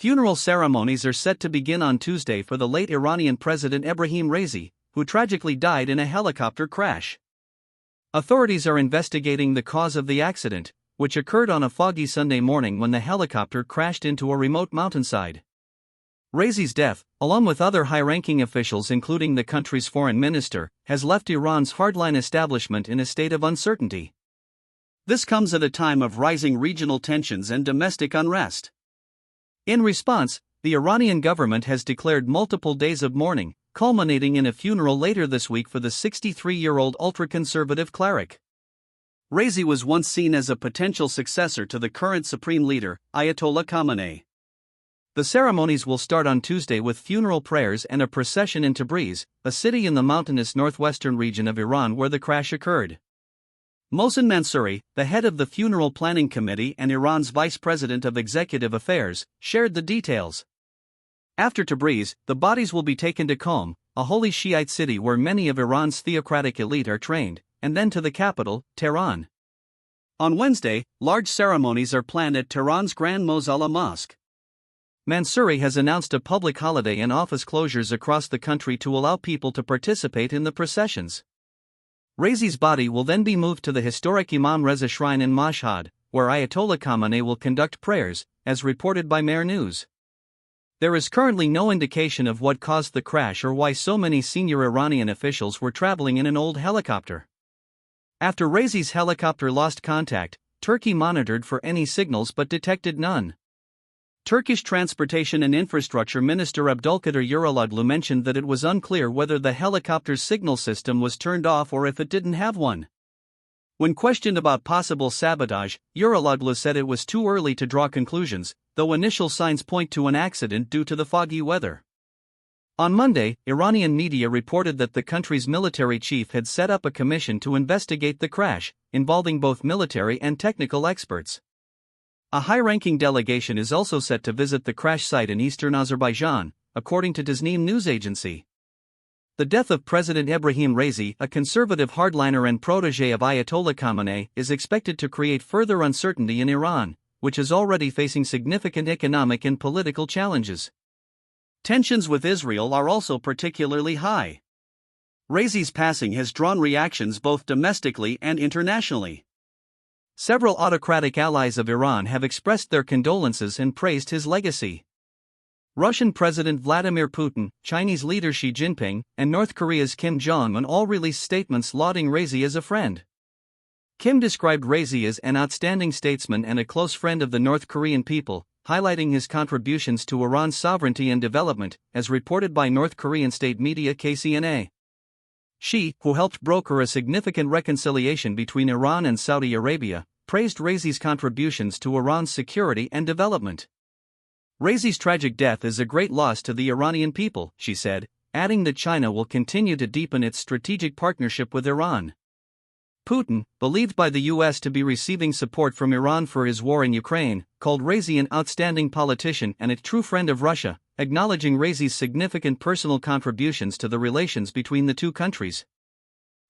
Funeral ceremonies are set to begin on Tuesday for the late Iranian President Ebrahim Raisi, who tragically died in a helicopter crash. Authorities are investigating the cause of the accident, which occurred on a foggy Sunday morning when the helicopter crashed into a remote mountainside. Raisi's death, along with other high-ranking officials including the country's foreign minister, has left Iran's hardline establishment in a state of uncertainty. This comes at a time of rising regional tensions and domestic unrest. In response, the Iranian government has declared multiple days of mourning, culminating in a funeral later this week for the 63-year-old ultra-conservative cleric. Raisi was once seen as a potential successor to the current supreme leader, Ayatollah Khamenei. The ceremonies will start on Tuesday with funeral prayers and a procession in Tabriz, a city in the mountainous northwestern region of Iran where the crash occurred. Mohsen Mansouri, the head of the funeral planning committee and Iran's vice president of executive affairs, shared the details. After Tabriz, the bodies will be taken to Qom, a holy Shiite city where many of Iran's theocratic elite are trained, and then to the capital, Tehran. On Wednesday, large ceremonies are planned at Tehran's Grand Mosalla Mosque. Mansouri has announced a public holiday and office closures across the country to allow people to participate in the processions. Raisi's body will then be moved to the historic Imam Reza Shrine in Mashhad, where Ayatollah Khamenei will conduct prayers, as reported by Mehr News. There is currently no indication of what caused the crash or why so many senior Iranian officials were traveling in an old helicopter. After Raisi's helicopter lost contact, Turkey monitored for any signals but detected none. Turkish Transportation and Infrastructure Minister Abdulkadir Uraloglu mentioned that it was unclear whether the helicopter's signal system was turned off or if it didn't have one. When questioned about possible sabotage, Uraloglu said it was too early to draw conclusions, though initial signs point to an accident due to the foggy weather. On Monday, Iranian media reported that the country's military chief had set up a commission to investigate the crash, involving both military and technical experts. A high-ranking delegation is also set to visit the crash site in eastern Azerbaijan, according to Tasnim news agency. The death of President Ebrahim Raisi, a conservative hardliner and protege of Ayatollah Khamenei, is expected to create further uncertainty in Iran, which is already facing significant economic and political challenges. Tensions with Israel are also particularly high. Raisi's passing has drawn reactions both domestically and internationally. Several autocratic allies of Iran have expressed their condolences and praised his legacy. Russian President Vladimir Putin, Chinese leader Xi Jinping, and North Korea's Kim Jong-un all released statements lauding Raisi as a friend. Kim described Raisi as an outstanding statesman and a close friend of the North Korean people, highlighting his contributions to Iran's sovereignty and development, as reported by North Korean state media KCNA. Xi, who helped broker a significant reconciliation between Iran and Saudi Arabia, praised Raisi's contributions to Iran's security and development. Raisi's tragic death is a great loss to the Iranian people, she said, adding that China will continue to deepen its strategic partnership with Iran. Putin, believed by the U.S. to be receiving support from Iran for his war in Ukraine, called Raisi an outstanding politician and a true friend of Russia, acknowledging Raisi's significant personal contributions to the relations between the two countries.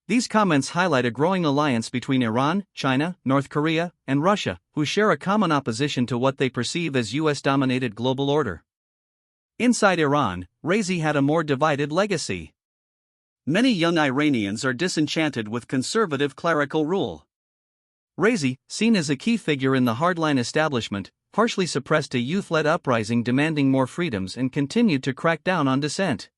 These comments highlight a growing alliance between Iran, China, North Korea, and Russia, who share a common opposition to what they perceive as U.S.-dominated global order. Inside Iran, Raisi had a more divided legacy. Many young Iranians are disenchanted with conservative clerical rule. Raisi, seen as a key figure in the hardline establishment, partially suppressed a youth-led uprising demanding more freedoms and continued to crack down on dissent.